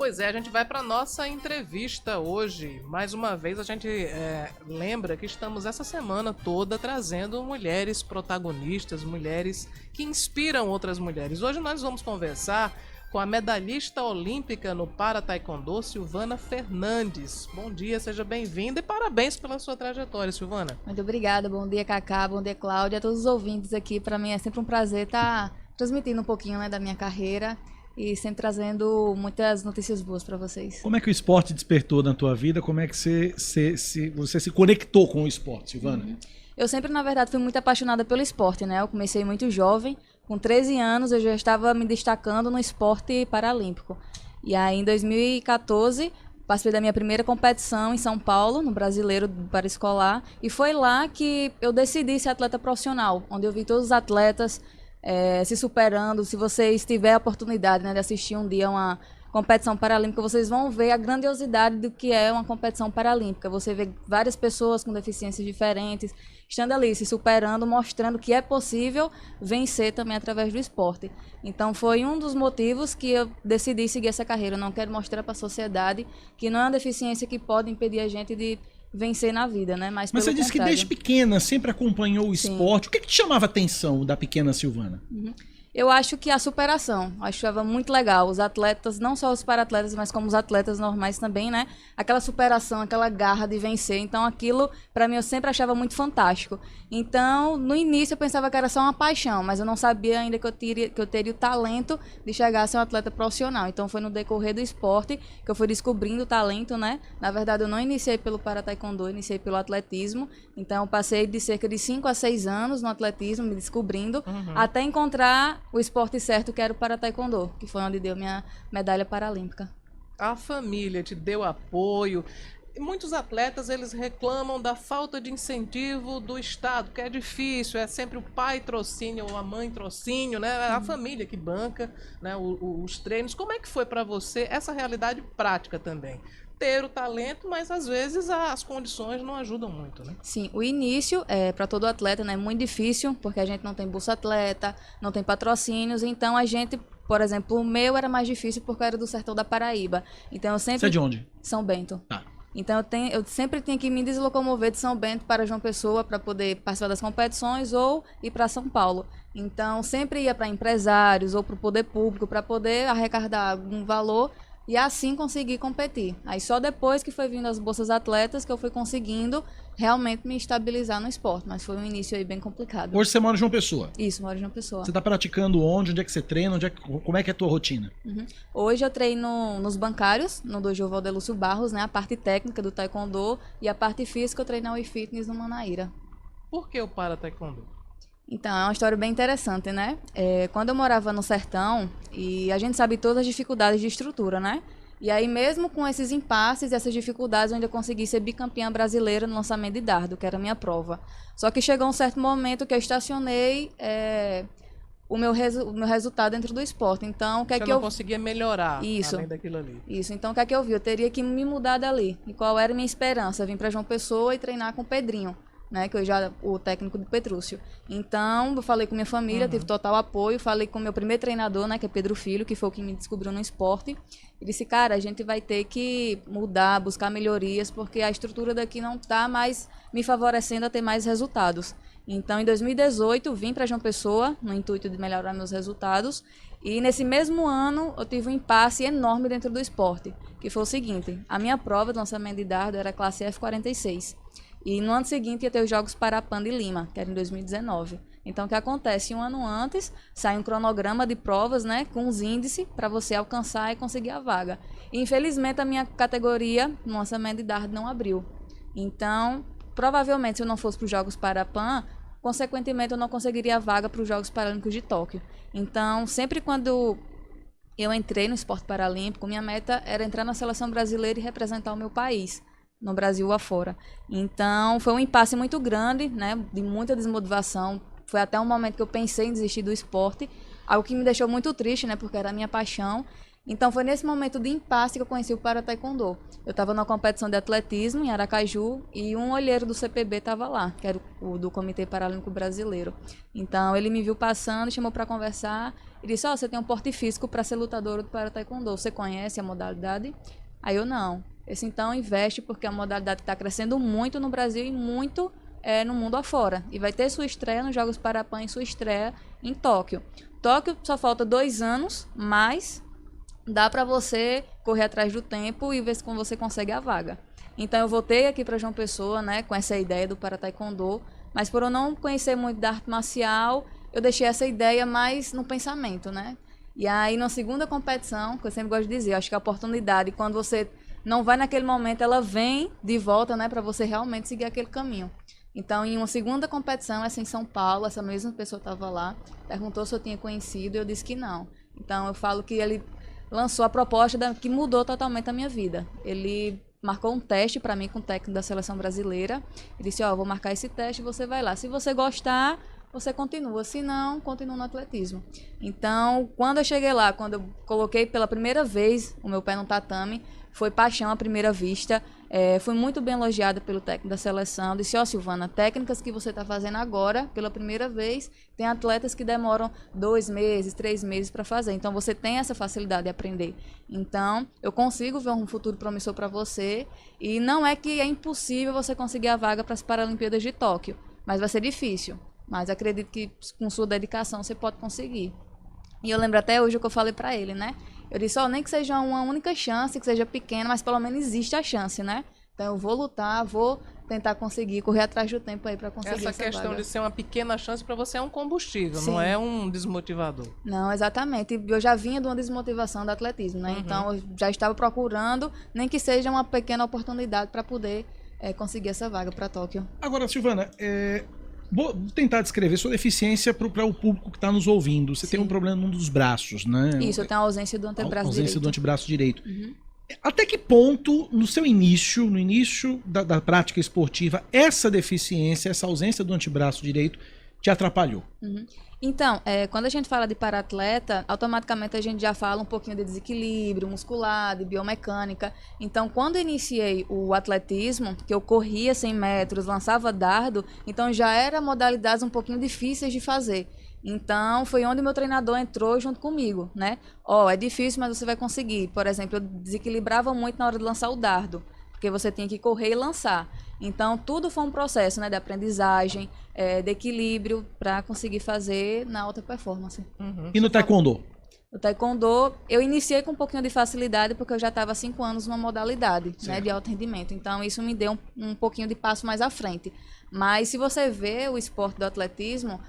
Pois é, a gente vai para nossa entrevista hoje. Mais uma vez a gente lembra que estamos essa semana toda trazendo mulheres protagonistas, mulheres que inspiram outras mulheres. Hoje nós vamos conversar com a medalhista olímpica no para-taekwondo, Silvana Fernandes. Bom dia, seja bem-vinda e parabéns pela sua trajetória, Silvana. Muito obrigada, bom dia, Cacá, bom dia, Cláudia, a todos os ouvintes aqui. Para mim é sempre um prazer estar transmitindo um pouquinho, da minha carreira e sempre trazendo muitas notícias boas para vocês. Como é que o esporte despertou na tua vida? Como é que você se conectou com o esporte, Silvana? Eu sempre, na verdade, fui muito apaixonada pelo esporte, né? Eu comecei muito jovem, com 13 anos eu já estava me destacando no esporte paralímpico. E aí, em 2014, participei da minha primeira competição em São Paulo, no Brasileiro Paraescolar, e foi lá que eu decidi ser atleta profissional, onde eu vi todos os atletas se superando. Se vocês tiverem a oportunidade, de assistir um dia uma competição paralímpica, vocês vão ver a grandiosidade do que é uma competição paralímpica. Você vê várias pessoas com deficiências diferentes, estando ali, se superando, mostrando que é possível vencer também através do esporte. Então foi um dos motivos que eu decidi seguir essa carreira. Eu não quero mostrar para a sociedade que não é uma deficiência que pode impedir a gente de vencer na vida, né? Mas você disse que desde pequena sempre acompanhou o esporte. O que te chamava a atenção da pequena Silvana? Eu acho que a superação, achava muito legal. Os atletas, não só os para-atletas, mas como os atletas normais também, né? Aquela superação, aquela garra de vencer. Então aquilo, para mim, eu sempre achava muito fantástico. Então, no início eu pensava que era só uma paixão, mas eu não sabia ainda que eu teria o talento de chegar a ser um atleta profissional. Então foi no decorrer do esporte que eu fui descobrindo o talento, né? Na verdade, eu não iniciei pelo para-taekwondo, eu iniciei pelo atletismo. Então eu passei de cerca de 5 a 6 anos no atletismo, me descobrindo, até encontrar o esporte certo, que era o para-taekwondo, que foi onde deu minha medalha paralímpica. A família te deu apoio. Muitos atletas, eles reclamam da falta de incentivo do Estado, que é difícil, é sempre o pai trocínio ou a mãe trocínio, né? A família que banca, né, os treinos. Como é que foi para você essa realidade prática também? Ter o talento, mas às vezes as condições não ajudam muito, né? Sim, o início para todo atleta, né, é muito difícil, porque a gente não tem bolsa atleta, não tem patrocínios, então a gente, por exemplo, o meu era mais difícil porque eu era do sertão da Paraíba. Então eu sempre... Você é de onde? São Bento. Tá. Então eu sempre tinha que me deslocomover de São Bento para João Pessoa para poder participar das competições ou ir para São Paulo. Então sempre ia para empresários ou para o poder público para poder arrecadar algum valor e assim conseguir competir. Aí só depois que foi vindo as bolsas atletas que eu fui conseguindo realmente me estabilizar no esporte, mas foi um início aí bem complicado. Hoje você mora em João Pessoa? Isso, moro em João Pessoa. Você está praticando onde? Onde é que você treina? Como é que é a tua rotina? Hoje eu treino nos bancários, no dojo Valdelúcio Barros, né, a parte técnica do taekwondo, e a parte física eu treino na Wii Fitness no Manaíra. Por que o para-taekwondo? Então, é uma história bem interessante, né? Quando eu morava no sertão, e a gente sabe todas as dificuldades de estrutura, né? E aí, mesmo com esses impasses e essas dificuldades, eu ainda consegui ser bicampeã brasileira no lançamento de dardo, que era a minha prova. Só que chegou um certo momento que eu estacionei o meu resultado dentro do esporte. Então, o que é que eu conseguia melhorar isso, além daquilo ali? Isso, então o que é que eu vi? Eu teria que me mudar dali. E qual era a minha esperança? Vim para João Pessoa e treinar com o Pedrinho, né, que o técnico do Petrúcio. Então, eu falei com minha família, tive total apoio, falei com o meu primeiro treinador, né, que é Pedro Filho, que foi o que me descobriu no esporte, e disse, cara, a gente vai ter que mudar, buscar melhorias, porque a estrutura daqui não está mais me favorecendo a ter mais resultados. Então, em 2018, vim para João Pessoa, no intuito de melhorar meus resultados, e nesse mesmo ano, eu tive um impasse enorme dentro do esporte, que foi o seguinte, a minha prova de lançamento de dardo era a classe F46, e no ano seguinte ia ter os Jogos Parapan de Lima, que era em 2019. Então, o que acontece? Um ano antes, sai um cronograma de provas, né, com os índices para você alcançar e conseguir a vaga. E, infelizmente, a minha categoria no lançamento de dardo não abriu. Então, provavelmente, se eu não fosse para os Jogos Parapan, consequentemente, eu não conseguiria a vaga para os Jogos Paralímpicos de Tóquio. Então, sempre quando eu entrei no esporte paralímpico, minha meta era entrar na seleção brasileira e representar o meu país no Brasil afora. Então, foi um impasse muito grande, né, de muita desmotivação. Foi até um momento que eu pensei em desistir do esporte, algo que me deixou muito triste, né, porque era a minha paixão. Então, foi nesse momento de impasse que eu conheci o para-taekwondo. Eu estava numa competição de atletismo em Aracaju e um olheiro do CPB estava lá, que era o do Comitê Paralímpico Brasileiro. Então, ele me viu passando, chamou para conversar e disse, ó, você tem um porte físico para ser lutador para taekwondo, você conhece a modalidade? Aí eu não. Esse então investe porque é uma modalidade que está crescendo muito no Brasil e muito no mundo afora. E vai ter sua estreia nos Jogos Parapan e sua estreia em Tóquio. Tóquio só falta 2 anos, mas dá para você correr atrás do tempo e ver se você consegue a vaga. Então eu voltei aqui para João Pessoa, né, com essa ideia do para taekwondo, mas por eu não conhecer muito da arte marcial, eu deixei essa ideia mais no pensamento, né? E aí, na segunda competição, que eu sempre gosto de dizer, acho que a oportunidade, quando você não vai naquele momento, ela vem de volta, né, para você realmente seguir aquele caminho. Então, em uma segunda competição, essa em São Paulo, essa mesma pessoa estava lá, perguntou se eu tinha conhecido e eu disse que não. Então, eu falo que ele lançou a proposta que mudou totalmente a minha vida. Ele marcou um teste para mim com o técnico da seleção brasileira e disse, ó, vou marcar esse teste e você vai lá. Se você gostar, você continua. Se não, continua no atletismo. Então, quando eu cheguei lá, quando eu coloquei pela primeira vez o meu pé no tatame, foi paixão à primeira vista. Fui muito bem elogiada pelo técnico da seleção. Disse, ó, Silvana, técnicas que você está fazendo agora, pela primeira vez, tem atletas que demoram 2 meses, 3 meses para fazer. Então, você tem essa facilidade de aprender. Então, eu consigo ver um futuro promissor para você. E não é que é impossível você conseguir a vaga para as Paralimpíadas de Tóquio, mas vai ser difícil. Mas acredito que com sua dedicação você pode conseguir. E eu lembro até hoje o que eu falei para ele, né? Eu disse, ó, nem que seja uma única chance, que seja pequena, mas pelo menos existe a chance, né? Então eu vou lutar, vou tentar conseguir, correr atrás do tempo aí para conseguir essa questão vaga. de ser uma pequena chance para você é um combustível, Sim. não é um desmotivador. Não, exatamente. Eu já vinha de uma desmotivação do atletismo, né? Então eu já estava procurando, nem que seja uma pequena oportunidade para poder conseguir essa vaga para Tóquio. Agora, Silvana, vou tentar descrever sua deficiência para o público que está nos ouvindo. Você Sim. tem um problema num dos braços, né? Isso, eu tenho a ausência do antebraço direito. Ausência do antebraço direito. Até que ponto, no seu início, no início da prática esportiva, essa deficiência, essa ausência do antebraço direito te atrapalhou? Então, quando a gente fala de para-atleta, automaticamente a gente já fala um pouquinho de desequilíbrio muscular, de biomecânica. Então, quando eu iniciei o atletismo, que eu corria 100 metros, lançava dardo, então já eram modalidades um pouquinho difíceis de fazer. Então, foi onde meu treinador entrou junto comigo, né? Ó, é difícil, mas você vai conseguir. Por exemplo, eu desequilibrava muito na hora de lançar o dardo, porque você tinha que correr e lançar. Então, tudo foi um processo, né, de aprendizagem, de equilíbrio, para conseguir fazer na alta performance. E no taekwondo? No taekwondo, eu iniciei com um pouquinho de facilidade, porque eu já estava há 5 anos numa modalidade, né, de alto rendimento. Então, isso me deu um pouquinho de passo mais à frente. Mas, se você vê o esporte do atletismo,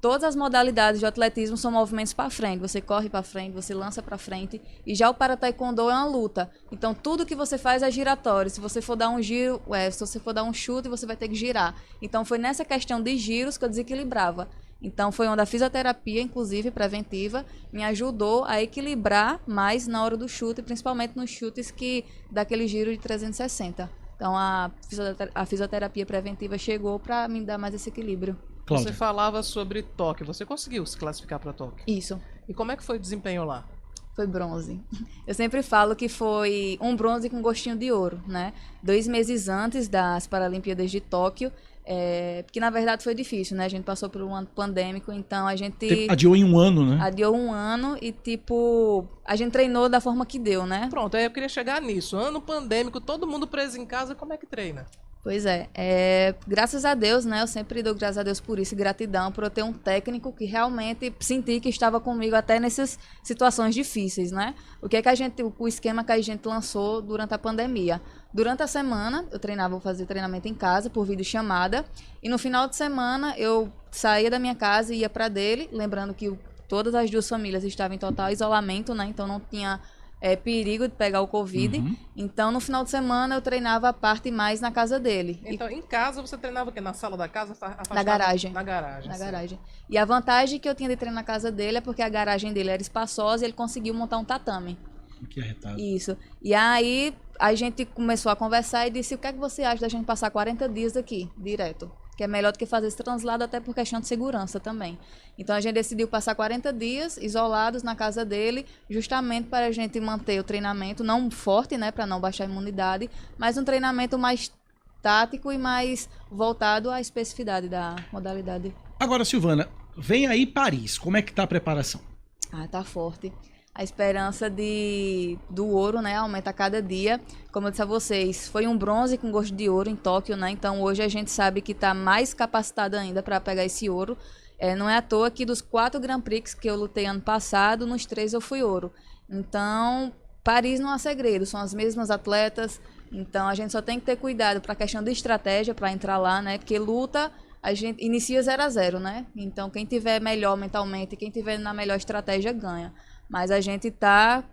todas as modalidades de atletismo são movimentos para frente. Você corre para frente, você lança para frente. E já o para taekwondo é uma luta. Então, tudo que você faz é giratório. Se você for dar um giro, se você for dar um chute, você vai ter que girar. Então, foi nessa questão de giros que eu desequilibrava. Então, foi onde a fisioterapia, inclusive preventiva, me ajudou a equilibrar mais na hora do chute, principalmente nos chutes que daquele giro de 360. Então, a fisioterapia preventiva chegou para me dar mais esse equilíbrio. Cláudia. Você falava sobre Tóquio. Você conseguiu se classificar para Tóquio? Isso. E como é que foi o desempenho lá? Foi bronze. Eu sempre falo que foi um bronze com gostinho de ouro, né? 2 meses antes das Paralimpíadas de Tóquio, porque na verdade foi difícil, né? A gente passou por um ano pandêmico, então a gente... Adiou em 1 ano, né? Adiou 1 ano e, a gente treinou da forma que deu, né? Pronto, aí eu queria chegar nisso. Ano pandêmico, todo mundo preso em casa, como é que treina? Pois graças a Deus, né? Eu sempre dou graças a Deus por isso e gratidão por eu ter um técnico que realmente senti que estava comigo até nessas situações difíceis, né? O esquema que a gente lançou durante a pandemia. Durante a semana, eu vou fazer treinamento em casa por videochamada, e no final de semana eu saía da minha casa e ia para dele, lembrando que todas as 2 famílias estavam em total isolamento, né? Então não tinha perigo de pegar o Covid. Então, no final de semana, eu treinava a parte mais na casa dele. Então, em casa, você treinava o quê? Na sala da casa? Afastado? Na garagem. Na garagem. Na garagem. E a vantagem que eu tinha de treinar na casa dele é porque a garagem dele era espaçosa e ele conseguiu montar um tatame. Que arretado. Isso. E aí, a gente começou a conversar e disse, o que é que você acha da gente passar 40 dias aqui, direto? Que é melhor do que fazer esse translado, até por questão de segurança também. Então, a gente decidiu passar 40 dias isolados na casa dele, justamente para a gente manter o treinamento, não forte, né, para não baixar a imunidade, mas um treinamento mais tático e mais voltado à especificidade da modalidade. Agora, Silvana, vem aí Paris. Como é que tá a preparação? Ah, tá forte. A esperança do ouro, né, aumenta a cada dia. Como eu disse a vocês, foi um bronze com gosto de ouro em Tóquio, né? Então hoje a gente sabe que está mais capacitado ainda para pegar esse ouro. Não é à toa que dos 4 Grand Prix que eu lutei ano passado, nos 3 eu fui ouro. Então, Paris não há segredo, são as mesmas atletas. Então a gente só tem que ter cuidado para a questão de estratégia para entrar lá, né? Porque luta a gente inicia 0-0, né? Então quem tiver melhor mentalmente, quem tiver na melhor estratégia ganha. Mas a gente está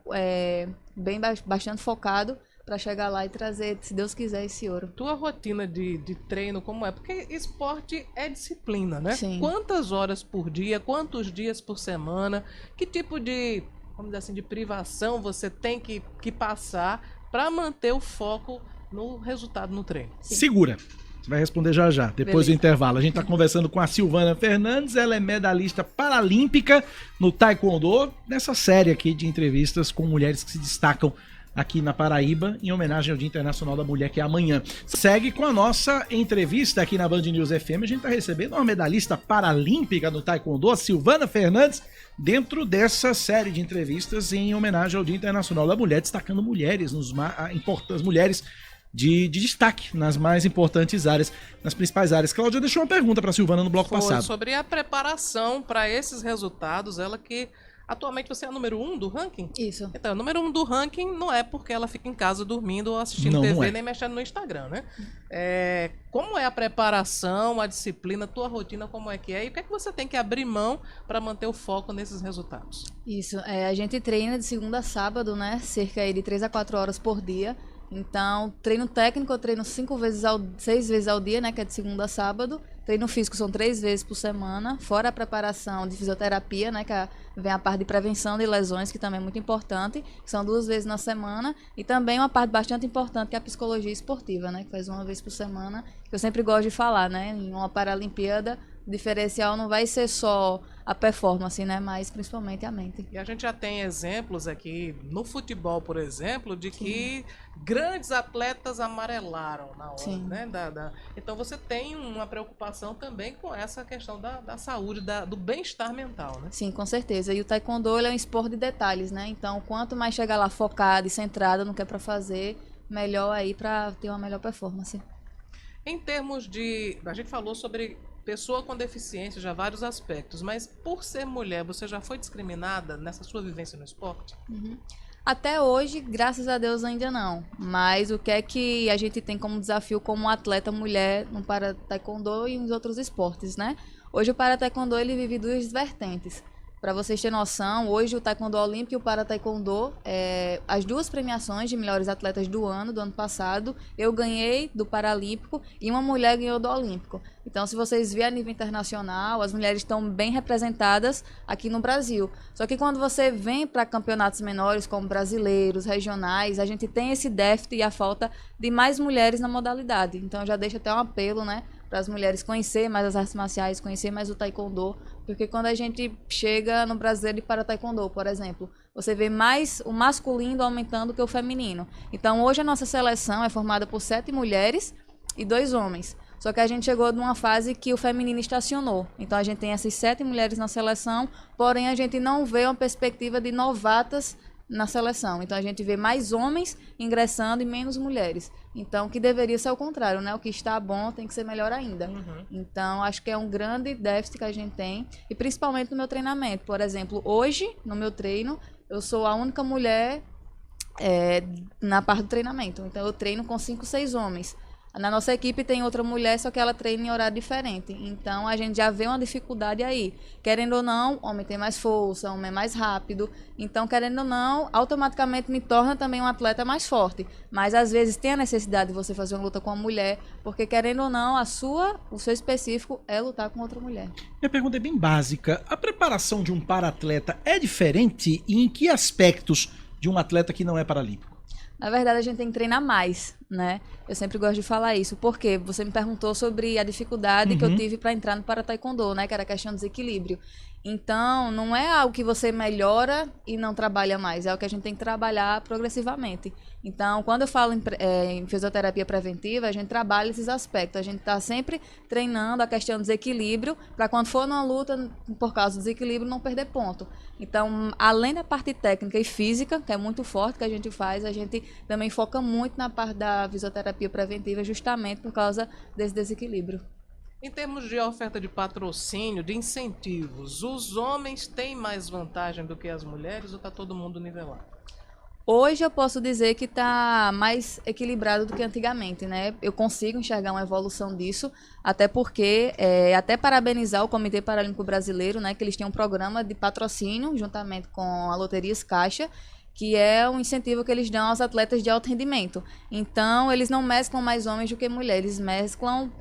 bastante focado para chegar lá e trazer, se Deus quiser, esse ouro. Tua rotina de treino como é? Porque esporte é disciplina, né? Sim. Quantas horas por dia, quantos dias por semana, que tipo de, vamos dizer assim, de privação você tem que passar para manter o foco no resultado no treino? Sim. Segura. Você vai responder já já, depois do intervalo. A gente está conversando com a Silvana Fernandes, ela é medalhista paralímpica no Taekwondo, nessa série aqui de entrevistas com mulheres que se destacam aqui na Paraíba, em homenagem ao Dia Internacional da Mulher, que é amanhã. Segue com a nossa entrevista aqui na Band News FM, a gente está recebendo uma medalhista paralímpica no Taekwondo, a Silvana Fernandes, dentro dessa série de entrevistas em homenagem ao Dia Internacional da Mulher, destacando mulheres, as mulheres de destaque nas mais importantes áreas, nas principais áreas. Cláudia deixou uma pergunta para a Silvana no bloco passado. Sobre a preparação para esses resultados, ela que atualmente você é a número 1 do ranking? Isso. Então, número 1 do ranking não é porque ela fica em casa dormindo ou assistindo Não, TV, não é. nem mexendo no Instagram, né? Como é a preparação, a disciplina, a tua rotina, como é que é? E o que é que você tem que abrir mão para manter o foco nesses resultados? Isso. A gente treina de segunda a sábado, né? Cerca aí de 3 a 4 horas por dia. Então, treino técnico eu treino 6 vezes ao dia, né, que é de segunda a sábado. Treino físico são 3 vezes por semana, fora a preparação de fisioterapia, né, que vem a parte de prevenção de lesões, que também é muito importante, que são 2 vezes na semana. E também uma parte bastante importante, que é a psicologia esportiva, né, que faz 1 vez por semana, que eu sempre gosto de falar, né, em uma Paralimpíada, o diferencial não vai ser só a performance, né, mas principalmente a mente. E a gente já tem exemplos aqui no futebol, por exemplo, de que grandes atletas amarelaram na hora, né? Então você tem uma preocupação também com essa questão da saúde, do bem-estar mental, né? Sim, com certeza. E o taekwondo ele é um esporte de detalhes, né? Então, quanto mais chegar lá focado e centrado no que é para fazer, melhor aí para ter uma melhor performance. Em termos de... A gente falou sobre pessoa com deficiência, já vários aspectos, mas por ser mulher, você já foi discriminada nessa sua vivência no esporte? Até hoje, graças a Deus, ainda não. Mas o que é que a gente tem como desafio como atleta mulher no para-taekwondo e nos outros esportes, né? Hoje o para-taekwondo ele vive 2 vertentes. Para vocês terem noção, hoje o taekwondo olímpico e o para-taekwondo, as 2 premiações de melhores atletas do ano passado, eu ganhei do paralímpico e uma mulher ganhou do olímpico. Então, se vocês verem a nível internacional, as mulheres estão bem representadas aqui no Brasil. Só que quando você vem para campeonatos menores, como brasileiros, regionais, a gente tem esse déficit e a falta de mais mulheres na modalidade. Então, já deixa até um apelo, né, para as mulheres conhecer mais as artes marciais, conhecer mais o taekwondo, porque quando a gente chega no brasileiro e para taekwondo, por exemplo, você vê mais o masculino aumentando que o feminino. Então, hoje a nossa seleção é formada por 7 mulheres e 2 homens. Só que a gente chegou numa fase que o feminino estacionou. Então, a gente tem essas 7 mulheres na seleção, porém a gente não vê uma perspectiva de novatas na seleção. Então, a gente vê mais homens ingressando e menos mulheres. Então, que deveria ser o contrário, né? O que está bom tem que ser melhor ainda. Então, acho que é um grande déficit que a gente tem, e principalmente no meu treinamento. Por exemplo, hoje, no meu treino, eu sou a única mulher na parte do treinamento. Então, eu treino com 5, 6 homens. Na nossa equipe tem outra mulher, só que ela treina em horário diferente. Então, a gente já vê uma dificuldade aí. Querendo ou não, homem tem mais força, homem é mais rápido. Então, querendo ou não, automaticamente me torna também um atleta mais forte. Mas, às vezes, tem a necessidade de você fazer uma luta com uma mulher, porque, querendo ou não, o seu específico é lutar com outra mulher. Minha pergunta é bem básica. A preparação de um para-atleta é diferente e em que aspectos de um atleta que não é paralímpico? Na verdade, a gente tem que treinar mais, né? Eu sempre gosto de falar isso, porque você me perguntou sobre a dificuldade que eu tive para entrar no para-taekwondo, né? Que era a questão do desequilíbrio. Então, não é algo que você melhora e não trabalha mais, é o que a gente tem que trabalhar progressivamente. Então, quando eu falo em fisioterapia preventiva, a gente trabalha esses aspectos. A gente está sempre treinando a questão do desequilíbrio, para quando for numa luta, por causa do desequilíbrio, não perder ponto. Então, além da parte técnica e física, que é muito forte que a gente faz, a gente também foca muito na parte da fisioterapia preventiva, justamente por causa desse desequilíbrio. Em termos de oferta de patrocínio, de incentivos, os homens têm mais vantagem do que as mulheres ou está todo mundo nivelado? Hoje eu posso dizer que está mais equilibrado do que antigamente, né? Eu consigo enxergar uma evolução disso, até porque, até parabenizar o Comitê Paralímpico Brasileiro, né? Que eles têm um programa de patrocínio, juntamente com a Loterias Caixa, que é um incentivo que eles dão aos atletas de alto rendimento. Então, eles não mesclam mais homens do que mulheres, mesclam...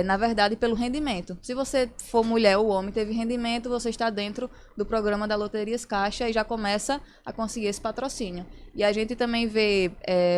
na verdade, pelo rendimento. Se você for mulher ou homem, teve rendimento, você está dentro do programa da Loterias Caixa e já começa a conseguir esse patrocínio. E a gente também vê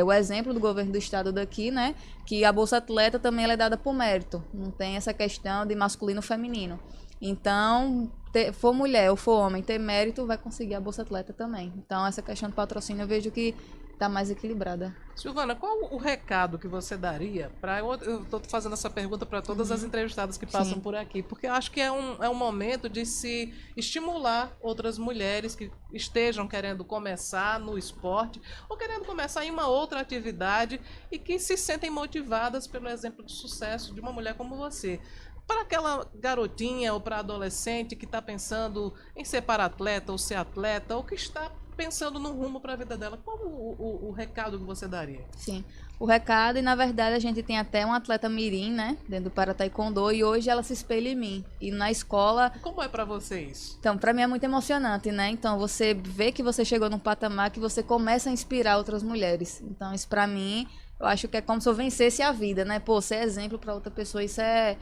o exemplo do governo do estado daqui, né? Que a Bolsa Atleta também ela é dada por mérito. Não tem essa questão de masculino ou feminino. Então, for mulher ou for homem, ter mérito, vai conseguir a Bolsa Atleta também. Então, essa questão do patrocínio eu vejo que está mais equilibrada. Silvana, qual o recado que você daria para... Eu estou fazendo essa pergunta para todas as entrevistadas que passam por aqui, porque eu acho que é um momento de se estimular outras mulheres que estejam querendo começar no esporte ou querendo começar em uma outra atividade e que se sentem motivadas pelo exemplo de sucesso de uma mulher como você. Para aquela garotinha ou para adolescente que está pensando em ser para-atleta ou ser atleta ou que está pensando no rumo para a vida dela, qual o recado que você daria? Sim, o recado, e na verdade a gente tem até um atleta mirim, né, dentro do Para Taekwondo, e hoje ela se espelha em mim. E na escola... Como é para você isso? Então, para mim é muito emocionante, né? Então, você vê que você chegou num patamar que você começa a inspirar outras mulheres. Então, isso para mim, eu acho que é como se eu vencesse a vida, né? Pô, ser exemplo para outra pessoa, isso é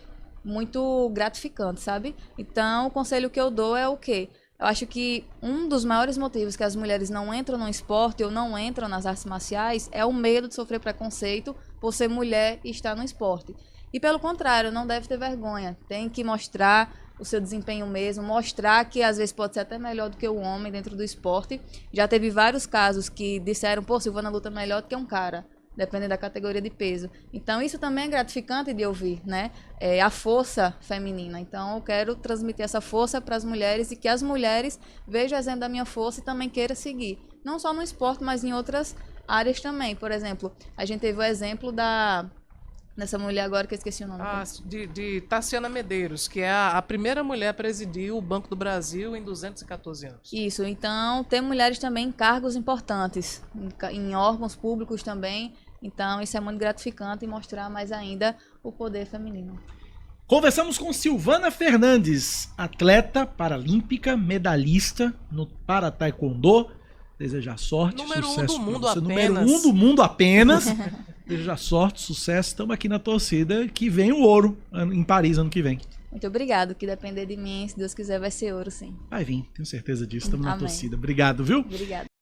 muito gratificante, sabe? Então, o conselho que eu dou é o quê? Eu acho que um dos maiores motivos que as mulheres não entram no esporte ou não entram nas artes marciais é o medo de sofrer preconceito por ser mulher e estar no esporte. E pelo contrário, não deve ter vergonha. Tem que mostrar o seu desempenho mesmo, mostrar que às vezes pode ser até melhor do que o homem dentro do esporte. Já teve vários casos que disseram, pô, Silvana luta melhor do que um cara, dependendo da categoria de peso. Então, isso também é gratificante de ouvir, né? É a força feminina. Então, eu quero transmitir essa força para as mulheres e que as mulheres vejam o exemplo da minha força e também queiram seguir. Não só no esporte, mas em outras áreas também. Por exemplo, a gente teve o exemplo dessa mulher agora que eu esqueci o nome. De Taciana Medeiros, que é a primeira mulher a presidir o Banco do Brasil em 214 anos. Isso, então tem mulheres também em cargos importantes, em órgãos públicos também. Então isso é muito gratificante e mostrar mais ainda o poder feminino. Conversamos com Silvana Fernandes, atleta paralímpica, medalhista no Para Taekwondo. Desejar sorte, número sucesso. 1 do mundo você. apenas. Número 1 do mundo apenas. Desejar sorte, sucesso. Estamos aqui na torcida que vem o ouro em Paris ano que vem. Muito obrigado, que depender de mim, se Deus quiser vai ser ouro sim. Vai vir, tenho certeza disso. Estamos na Amém. torcida. Obrigado, viu? Obrigada.